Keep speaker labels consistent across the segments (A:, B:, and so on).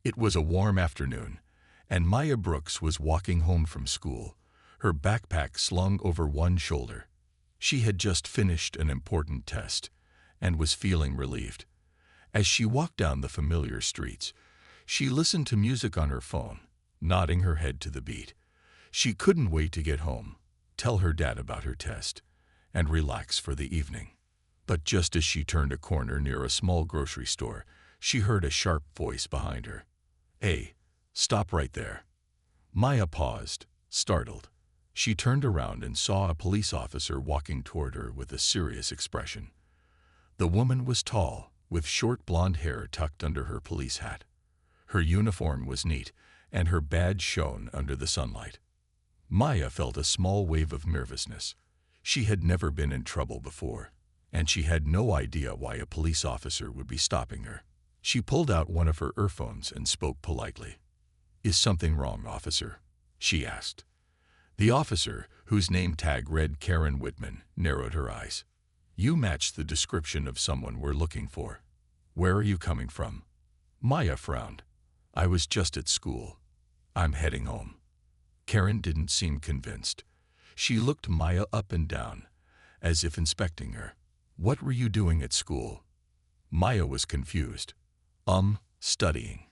A: It was a warm afternoon, and Maya Brooks was walking home from school, her backpack slung over one shoulder. She had just finished an important test and was feeling relieved. As she walked down the familiar streets, she listened to music on her phone, nodding her head to the beat. She couldn't wait to get home, tell her dad about her test, and relax for the evening. But just as she turned a corner near a small grocery store, she heard a sharp voice behind her. "Hey, stop right there." Maya paused, startled. She turned around and saw a police officer walking toward her with a serious expression. The woman was tall, with short blonde hair tucked under her police hat. Her uniform was neat, and her badge shone under the sunlight. Maya felt a small wave of nervousness. She had never been in trouble before, and she had no idea why a police officer would be stopping her. She pulled out one of her earphones and spoke politely. "Is something wrong, officer?" she asked. The officer, whose name tag read Karen Whitman, narrowed her eyes. "You match the description of someone we're looking for. Where are you coming from?" Maya frowned. "I was just at school. I'm heading home." Karen didn't seem convinced. She looked Maya up and down, as if inspecting her. "What were you doing at school?" Maya was confused. Studying.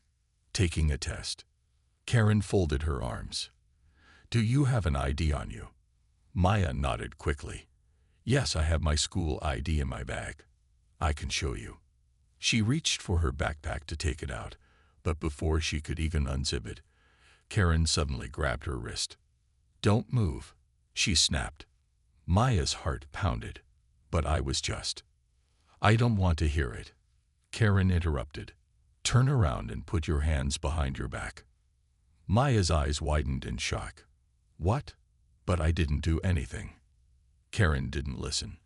A: Taking a test." Karen folded her arms. "Do you have an ID on you?" Maya nodded quickly. "Yes, I have my school ID in my bag. I can show you." She reached for her backpack to take it out, but before she could even unzip it, Karen suddenly grabbed her wrist. "Don't move," she snapped. Maya's heart pounded, but I was just. "I don't want to hear it," Karen interrupted. "Turn around and put your hands behind your back." Maya's eyes widened in shock. "What? But I didn't do anything." Karen didn't listen.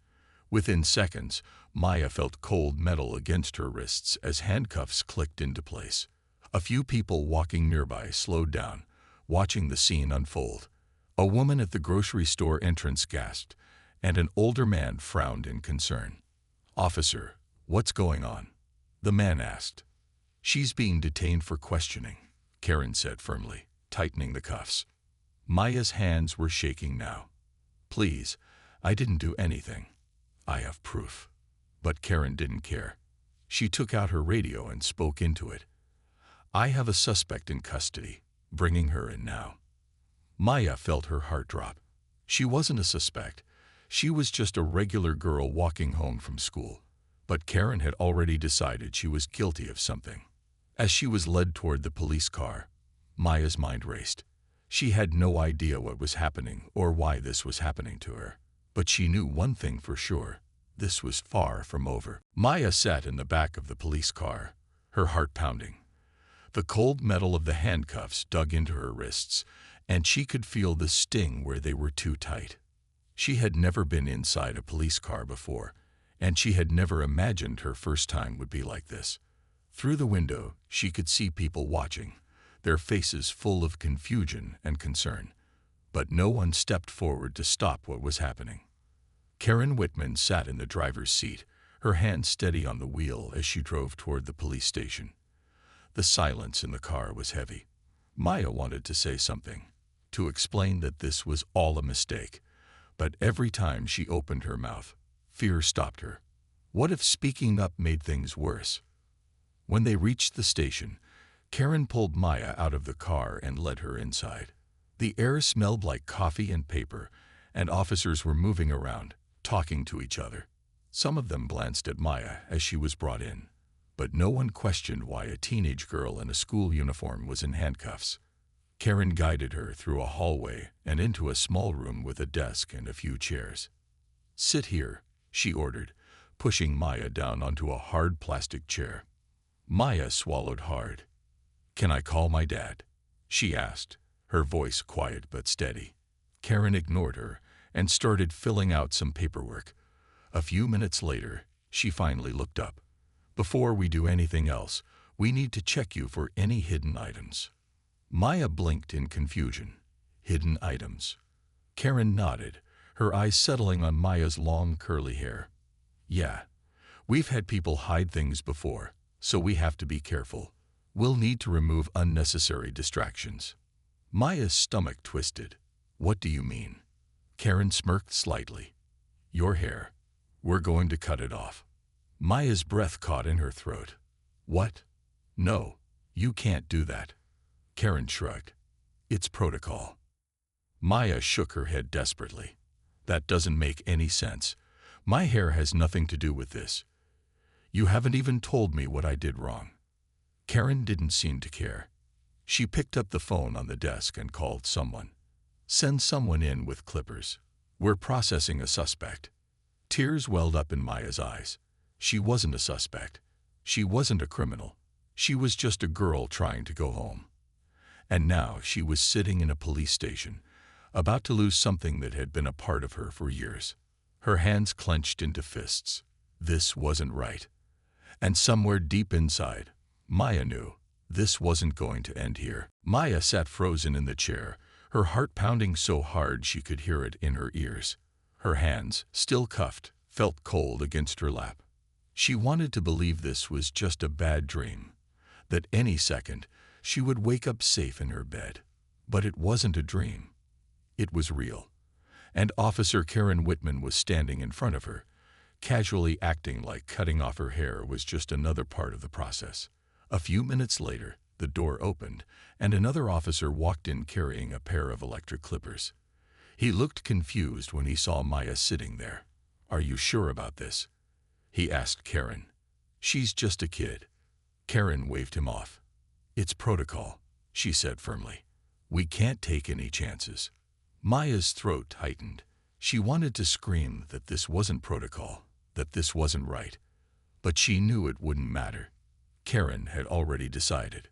A: Within seconds, Maya felt cold metal against her wrists as handcuffs clicked into place. A few people walking nearby slowed down, watching the scene unfold. A woman at the grocery store entrance gasped, and an older man frowned in concern. "Officer, what's going on?" the man asked. "She's being detained for questioning," Karen said firmly, tightening the cuffs. Maya's hands were shaking now. "Please, I didn't do anything. I have proof." But Karen didn't care. She took out her radio and spoke into it. "I have a suspect in custody. Bringing her in now." Maya felt her heart drop. She wasn't a suspect. She was just a regular girl walking home from school. But Karen had already decided she was guilty of something. As she was led toward the police car, Maya's mind raced. She had no idea what was happening or why this was happening to her. But she knew one thing for sure. This was far from over. Maya sat in the back of the police car, her heart pounding. The cold metal of the handcuffs dug into her wrists, and she could feel the sting where they were too tight. She had never been inside a police car before, and she had never imagined her first time would be like this. Through the window, she could see people watching, their faces full of confusion and concern. But no one stepped forward to stop what was happening. Karen Whitman sat in the driver's seat, her hand steady on the wheel as she drove toward the police station. The silence in the car was heavy. Maya wanted to say something, to explain that this was all a mistake, but every time she opened her mouth, fear stopped her. What if speaking up made things worse? When they reached the station, Karen pulled Maya out of the car and led her inside. The air smelled like coffee and paper, and officers were moving around, talking to each other. Some of them glanced at Maya as she was brought in, but no one questioned why a teenage girl in a school uniform was in handcuffs. Karen guided her through a hallway and into a small room with a desk and a few chairs. "Sit here," she ordered, pushing Maya down onto a hard plastic chair. Maya swallowed hard. "Can I call my dad?" she asked, her voice quiet but steady. Karen ignored her and started filling out some paperwork. A few minutes later, she finally looked up. "Before we do anything else, we need to check you for any hidden items." Maya blinked in confusion. Hidden items. Karen nodded, her eyes settling on Maya's long curly hair. "Yeah, we've had people hide things before, so we have to be careful. We'll need to remove unnecessary distractions. Maya's stomach twisted. What do you mean? Karen smirked slightly. Your hair. We're going to cut it off. Maya's breath caught in her throat. What? No, you can't do that. Karen shrugged. It's protocol. Maya shook her head desperately. That doesn't make any sense. My hair has nothing to do with this. You haven't even told me what I did wrong. Karen didn't seem to care. She picked up the phone on the desk and called someone. Send someone in with clippers. We're processing a suspect. Tears welled up in Maya's eyes. She wasn't a suspect. She wasn't a criminal. She was just a girl trying to go home. And now she was sitting in a police station, about to lose something that had been a part of her for years. Her hands clenched into fists. This wasn't right. And somewhere deep inside, Maya knew this wasn't going to end here. Maya sat frozen in the chair, her heart pounding so hard she could hear it in her ears. Her hands, still cuffed, felt cold against her lap. She wanted to believe this was just a bad dream, that any second she would wake up safe in her bed. But it wasn't a dream. It was real. And Officer Karen Whitman was standing in front of her, casually acting like cutting off her hair was just another part of the process. A few minutes later, the door opened, and another officer walked in carrying a pair of electric clippers. He looked confused when he saw Maya sitting there. Are you sure about this? He asked Karen. She's just a kid. Karen waved him off. It's protocol, she said firmly. We can't take any chances. Maya's throat tightened. She wanted to scream that this wasn't protocol, that this wasn't right. But she knew it wouldn't matter. Karen had already decided.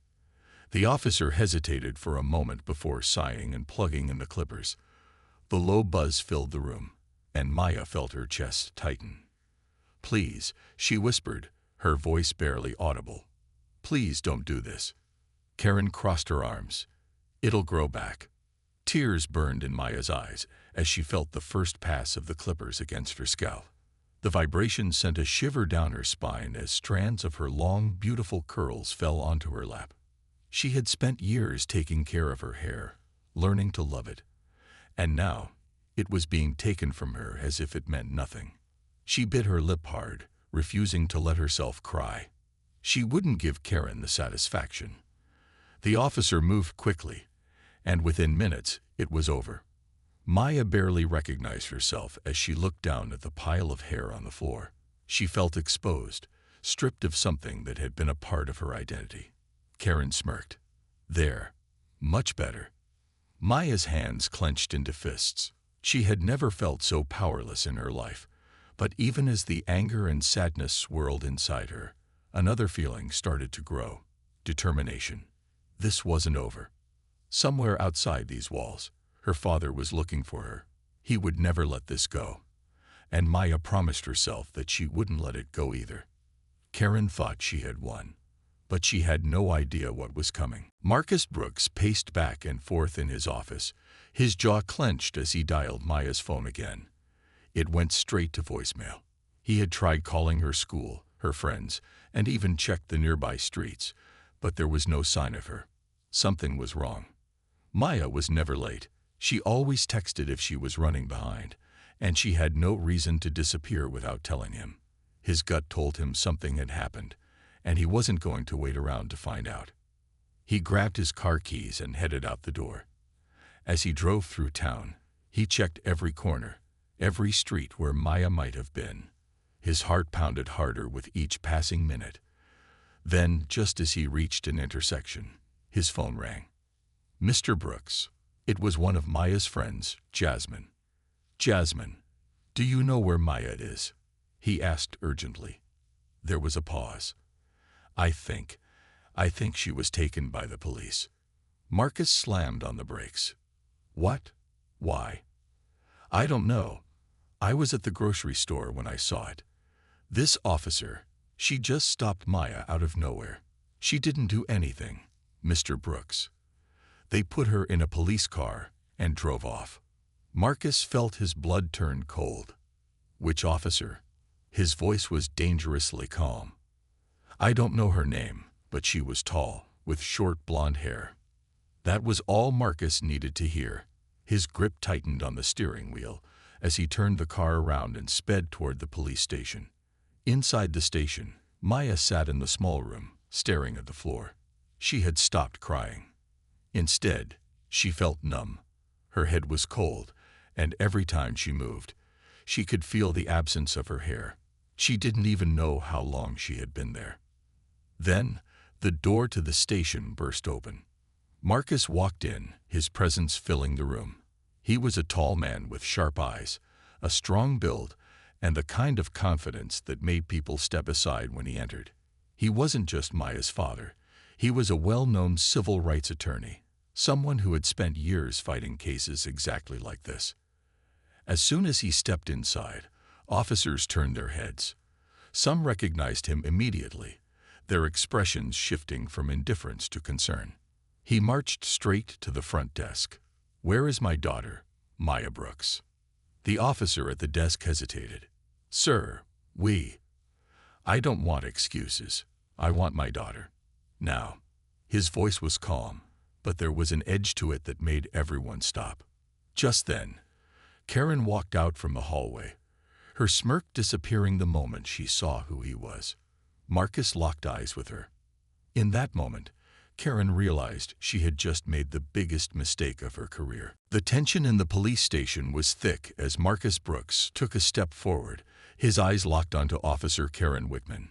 A: The officer hesitated for a moment before sighing and plugging in the clippers. The low buzz filled the room, and Maya felt her chest tighten. Please, she whispered, her voice barely audible. Please don't do this. Karen crossed her arms. It'll grow back. Tears burned in Maya's eyes as she felt the first pass of the clippers against her scalp. The vibration sent a shiver down her spine as strands of her long, beautiful curls fell onto her lap. She had spent years taking care of her hair, learning to love it. And now, it was being taken from her as if it meant nothing. She bit her lip hard, refusing to let herself cry. She wouldn't give Karen the satisfaction. The officer moved quickly, and within minutes, it was over. Maya barely recognized herself as she looked down at the pile of hair on the floor. She felt exposed, stripped of something that had been a part of her identity. Karen smirked. There. Much better. Maya's hands clenched into fists. She had never felt so powerless in her life. But even as the anger and sadness swirled inside her, another feeling started to grow. Determination. This wasn't over. Somewhere outside these walls, her father was looking for her. He would never let this go. And Maya promised herself that she wouldn't let it go either. Karen thought she had won, but she had no idea what was coming. Marcus Brooks paced back and forth in his office, his jaw clenched as he dialed Maya's phone again. It went straight to voicemail. He had tried calling her school, her friends, and even checked the nearby streets, but there was no sign of her. Something was wrong. Maya was never late. She always texted if she was running behind, and she had no reason to disappear without telling him. His gut told him something had happened, and he wasn't going to wait around to find out. He grabbed his car keys and headed out the door. As he drove through town, he checked every corner, every street where Maya might have been. His heart pounded harder with each passing minute. Then, just as he reached an intersection, his phone rang. Mr. Brooks. It was one of Maya's friends, Jasmine. Jasmine, do you know where Maya is? He asked urgently. There was a pause. I think she was taken by the police. Marcus slammed on the brakes. What? Why? I don't know. I was at the grocery store when I saw it. This officer, she just stopped Maya out of nowhere. She didn't do anything, Mr. Brooks. They put her in a police car and drove off. Marcus felt his blood turn cold. Which officer? His voice was dangerously calm. I don't know her name, but she was tall, with short blonde hair. That was all Marcus needed to hear. His grip tightened on the steering wheel as he turned the car around and sped toward the police station. Inside the station, Maya sat in the small room, staring at the floor. She had stopped crying. Instead, she felt numb. Her head was cold, and every time she moved, she could feel the absence of her hair. She didn't even know how long she had been there. Then, the door to the station burst open. Marcus walked in, his presence filling the room. He was a tall man with sharp eyes, a strong build, and the kind of confidence that made people step aside when he entered. He wasn't just Maya's father. He was a well-known civil rights attorney, someone who had spent years fighting cases exactly like this. As soon as he stepped inside, officers turned their heads. Some recognized him immediately, their expressions shifting from indifference to concern. He marched straight to the front desk. "Where is my daughter, Maya Brooks?" The officer at the desk hesitated. "Sir, I don't want excuses. I want my daughter. Now." His voice was calm, but there was an edge to it that made everyone stop. Just then, Karen walked out from the hallway, her smirk disappearing the moment she saw who he was. Marcus locked eyes with her. In that moment, Karen realized she had just made the biggest mistake of her career. The tension in the police station was thick as Marcus Brooks took a step forward, his eyes locked onto Officer Karen Wickman.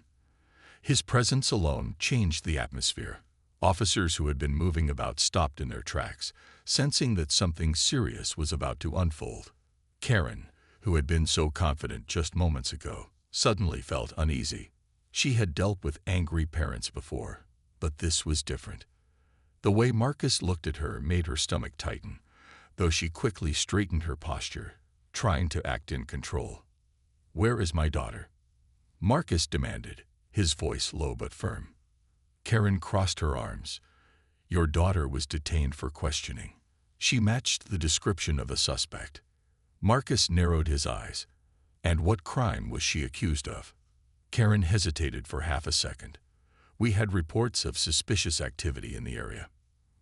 A: His presence alone changed the atmosphere. Officers who had been moving about stopped in their tracks, sensing that something serious was about to unfold. Karen, who had been so confident just moments ago, suddenly felt uneasy. She had dealt with angry parents before, but this was different. The way Marcus looked at her made her stomach tighten, though she quickly straightened her posture, trying to act in control. "Where is my daughter?" Marcus demanded, his voice low but firm. Karen crossed her arms. "Your daughter was detained for questioning." She matched the description of a suspect. Marcus narrowed his eyes. "And what crime was she accused of?" Karen hesitated for half a second. "We had reports of suspicious activity in the area."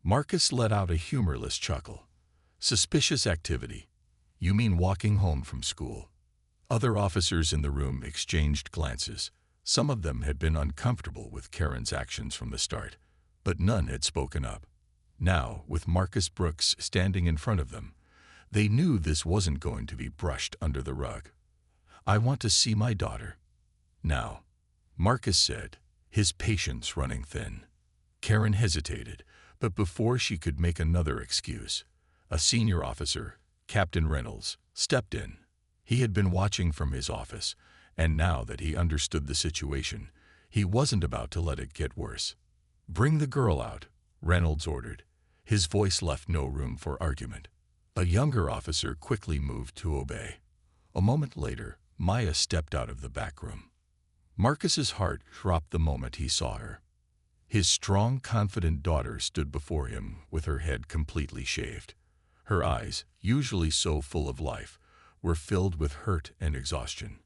A: Marcus let out a humorless chuckle. "Suspicious activity? You mean walking home from school?" Other officers in the room exchanged glances. Some of them had been uncomfortable with Karen's actions from the start, but none had spoken up. Now, with Marcus Brooks standing in front of them, they knew this wasn't going to be brushed under the rug. "I want to see my daughter now," Marcus said, his patience running thin. Karen hesitated, but before she could make another excuse, a senior officer, Captain Reynolds, stepped in. He had been watching from his office, and now that he understood the situation, he wasn't about to let it get worse. "Bring the girl out," Reynolds ordered. His voice left no room for argument. A younger officer quickly moved to obey. A moment later, Maya stepped out of the back room. Marcus's heart dropped the moment he saw her. His strong, confident daughter stood before him with her head completely shaved. Her eyes, usually so full of life, were filled with hurt and exhaustion.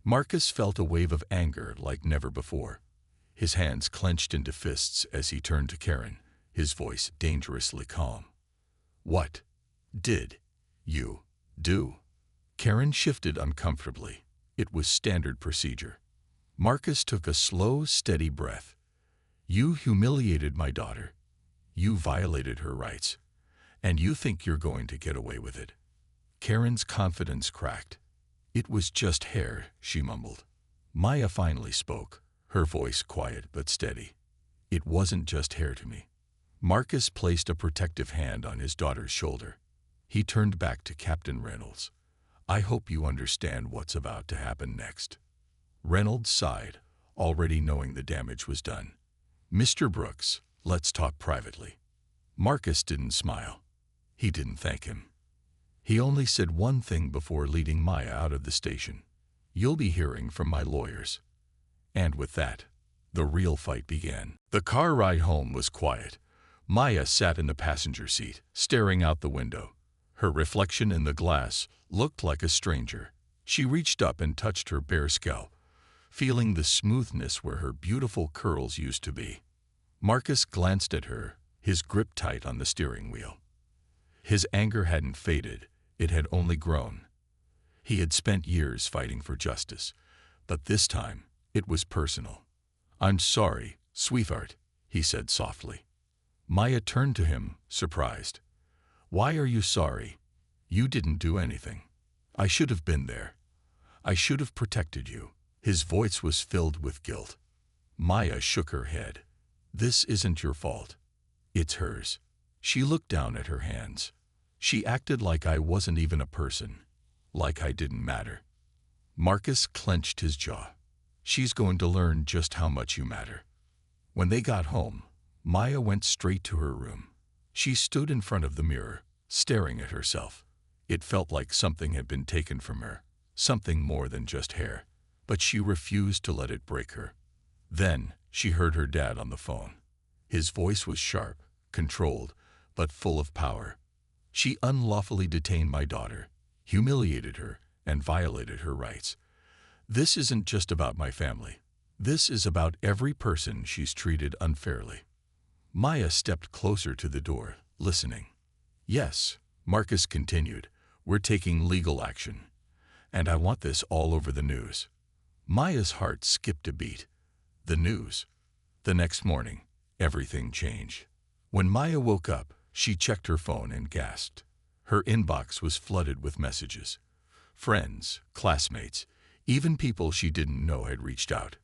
A: Marcus felt a wave of anger like never before. His hands clenched into fists as he turned to Karen, his voice dangerously calm. "What did you do?" Karen shifted uncomfortably. It was standard procedure. Marcus took a slow, steady breath. "You humiliated my daughter. You violated her rights. And you think you're going to get away with it." Karen's confidence cracked. "It was just hair," she mumbled. Maya finally spoke, her voice quiet but steady. "It wasn't just hair to me." Marcus placed a protective hand on his daughter's shoulder. He turned back to Captain Reynolds. "I hope you understand what's about to happen next." Reynolds sighed, already knowing the damage was done. "Mr. Brooks, let's talk privately." Marcus didn't smile. He didn't thank him. He only said one thing before leading Maya out of the station. "You'll be hearing from my lawyers." And with that, the real fight began. The car ride home was quiet. Maya sat in the passenger seat, staring out the window. Her reflection in the glass looked like a stranger. She reached up and touched her bare scalp, feeling the smoothness where her beautiful curls used to be. Marcus glanced at her, his grip tight on the steering wheel. His anger hadn't faded, it had only grown. He had spent years fighting for justice, but this time it was personal. "I'm sorry, sweetheart," he said softly. Maya turned to him, surprised. "Why are you sorry? You didn't do anything. I should have been there. I should have protected you." His voice was filled with guilt. Maya shook her head. "This isn't your fault. It's hers." She looked down at her hands. "She acted like I wasn't even a person, like I didn't matter." Marcus clenched his jaw. "She's going to learn just how much you matter." When they got home, Maya went straight to her room. She stood in front of the mirror, staring at herself. It felt like something had been taken from her, something more than just hair, but she refused to let it break her. Then she heard her dad on the phone. His voice was sharp, controlled, but full of power. "She unlawfully detained my daughter, humiliated her, and violated her rights. This isn't just about my family. This is about every person she's treated unfairly." Maya stepped closer to the door, listening. "Yes," Marcus continued, "we're taking legal action. And I want this all over the news." Maya's heart skipped a beat. The news. The next morning, everything changed. When Maya woke up, she checked her phone and gasped. Her inbox was flooded with messages. Friends, classmates, even people she didn't know had reached out.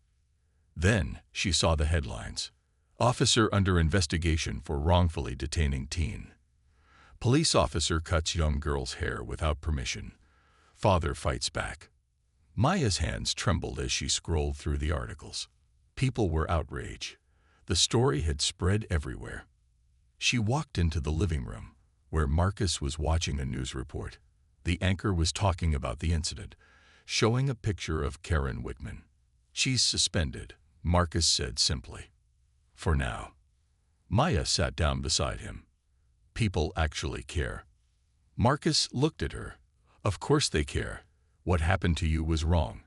A: Then she saw the headlines. "Officer under investigation for wrongfully detaining teen." "Police officer cuts young girl's hair without permission. Father fights back." Maya's hands trembled as she scrolled through the articles. People were outraged. The story had spread everywhere. She walked into the living room, where Marcus was watching a news report. The anchor was talking about the incident, showing a picture of Karen Whitman. "She's suspended," Marcus said simply. "For now." Maya sat down beside him. "People actually care." Marcus looked at her. "Of course they care. What happened to you was wrong.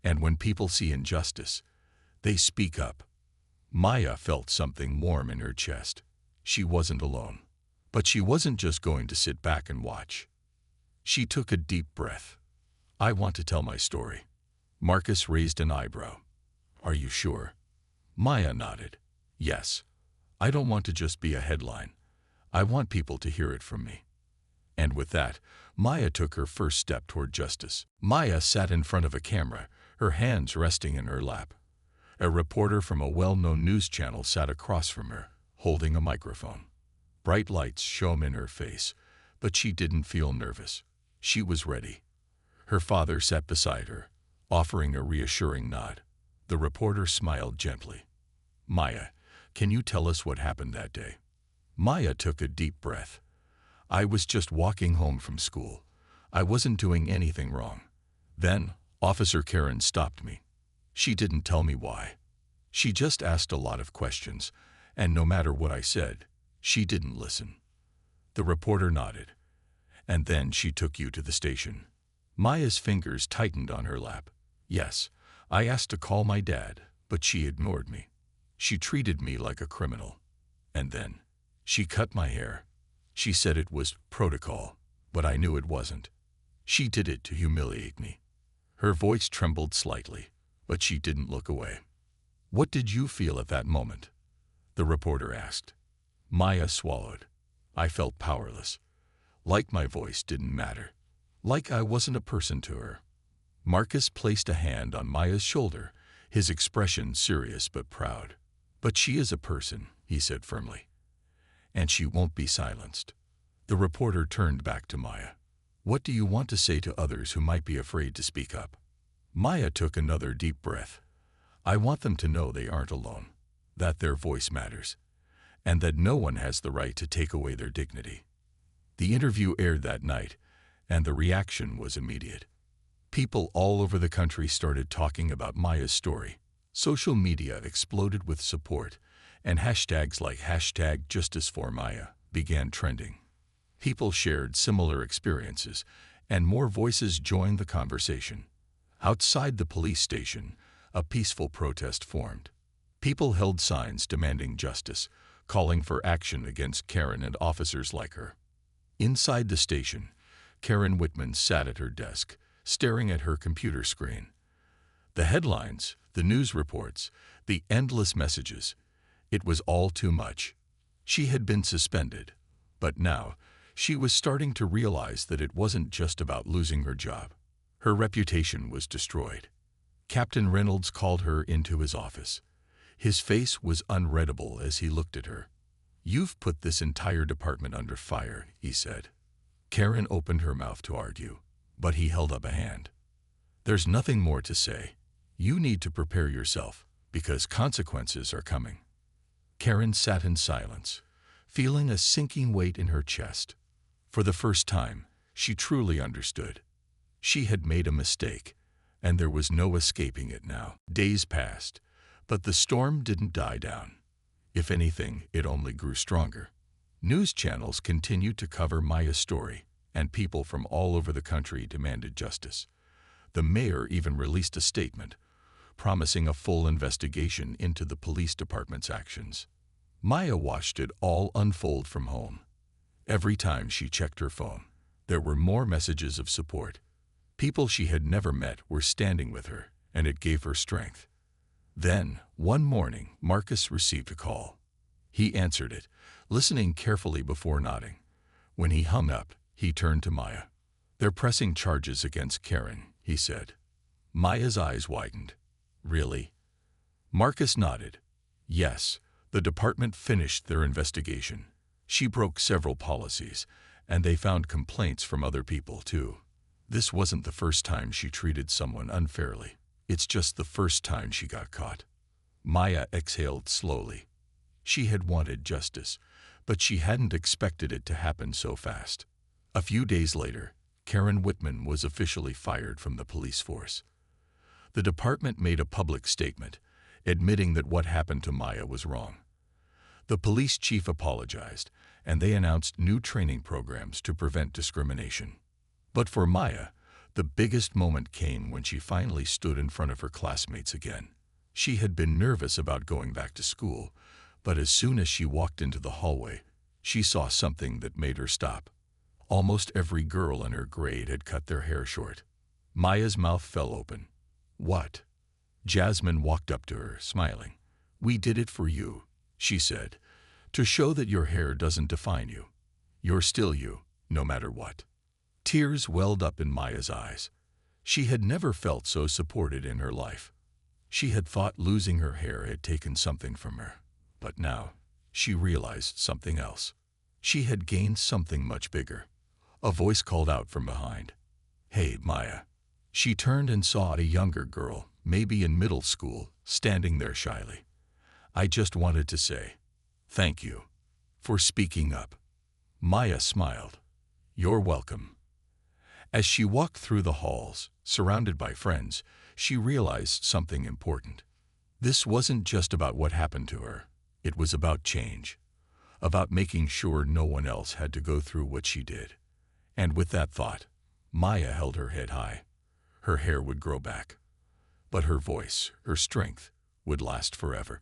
A: And when people see injustice, they speak up." Maya felt something warm in her chest. She wasn't alone. But she wasn't just going to sit back and watch. She took a deep breath. "I want to tell my story." Marcus raised an eyebrow. "Are you sure?" Maya nodded. "Yes. I don't want to just be a headline. I want people to hear it from me." And with that, Maya took her first step toward justice. Maya sat in front of a camera, her hands resting in her lap. A reporter from a well-known news channel sat across from her, holding a microphone. Bright lights shone in her face, but she didn't feel nervous. She was ready. Her father sat beside her, offering a reassuring nod. The reporter smiled gently. "Maya, can you tell us what happened that day?" Maya took a deep breath. "I was just walking home from school. I wasn't doing anything wrong. Then, Officer Karen stopped me. She didn't tell me why. She just asked a lot of questions, and no matter what I said, she didn't listen." The reporter nodded. "And then she took you to the station." Maya's fingers tightened on her lap. "Yes, I asked to call my dad, but she ignored me. She treated me like a criminal. And then, she cut my hair. She said it was protocol, but I knew it wasn't. She did it to humiliate me." Her voice trembled slightly, but she didn't look away. "What did you feel at that moment?" the reporter asked. Maya swallowed. "I felt powerless. Like my voice didn't matter. Like I wasn't a person to her." Marcus placed a hand on Maya's shoulder, his expression serious but proud. "But she is a person," he said firmly. "And she won't be silenced." The reporter turned back to Maya. "What do you want to say to others who might be afraid to speak up?" Maya took another deep breath. "I want them to know they aren't alone, that their voice matters, and that no one has the right to take away their dignity." The interview aired that night, and the reaction was immediate. People all over the country started talking about Maya's story. Social media exploded with support, and hashtags like #JusticeForMaya began trending. People shared similar experiences, and more voices joined the conversation. Outside the police station, a peaceful protest formed. People held signs demanding justice, calling for action against Karen and officers like her. Inside the station, Karen Whitman sat at her desk, staring at her computer screen. The headlines, the news reports, the endless messages. It was all too much. She had been suspended, but now she was starting to realize that it wasn't just about losing her job. Her reputation was destroyed. Captain Reynolds called her into his office. His face was unreadable as he looked at her. "You've put this entire department under fire," he said. Karen opened her mouth to argue, but he held up a hand. "There's nothing more to say. You need to prepare yourself, because consequences are coming." Karen sat in silence, feeling a sinking weight in her chest. For the first time, she truly understood. She had made a mistake, and there was no escaping it now. Days passed, but the storm didn't die down. If anything, it only grew stronger. News channels continued to cover Maya's story, and people from all over the country demanded justice. The mayor even released a statement, promising a full investigation into the police department's actions. Maya watched it all unfold from home. Every time she checked her phone, there were more messages of support. People she had never met were standing with her, and it gave her strength. Then, one morning, Marcus received a call. He answered it, listening carefully before nodding. When he hung up, he turned to Maya. "They're pressing charges against Karen," he said. Maya's eyes widened. "Really?" Marcus nodded. "Yes, the department finished their investigation. She broke several policies, and they found complaints from other people, too. This wasn't the first time she treated someone unfairly. It's just the first time she got caught." Maya exhaled slowly. She had wanted justice, but she hadn't expected it to happen so fast. A few days later, Karen Whitman was officially fired from the police force. The department made a public statement, admitting that what happened to Maya was wrong. The police chief apologized, and they announced new training programs to prevent discrimination. But for Maya, the biggest moment came when she finally stood in front of her classmates again. She had been nervous about going back to school, but as soon as she walked into the hallway, she saw something that made her stop. Almost every girl in her grade had cut their hair short. Maya's mouth fell open. "What?" Jasmine walked up to her, smiling. "We did it for you," she said, "to show that your hair doesn't define you. You're still you, no matter what." Tears welled up in Maya's eyes. She had never felt so supported in her life. She had thought losing her hair had taken something from her, but now she realized something else. She had gained something much bigger. A voice called out from behind. "Hey, Maya." She turned and saw a younger girl, maybe in middle school, standing there shyly. "I just wanted to say thank you for speaking up." Maya smiled. "You're welcome." As she walked through the halls, surrounded by friends, she realized something important. This wasn't just about what happened to her. It was about change, about making sure no one else had to go through what she did. And with that thought, Maya held her head high. Her hair would grow back, but her voice, her strength, would last forever.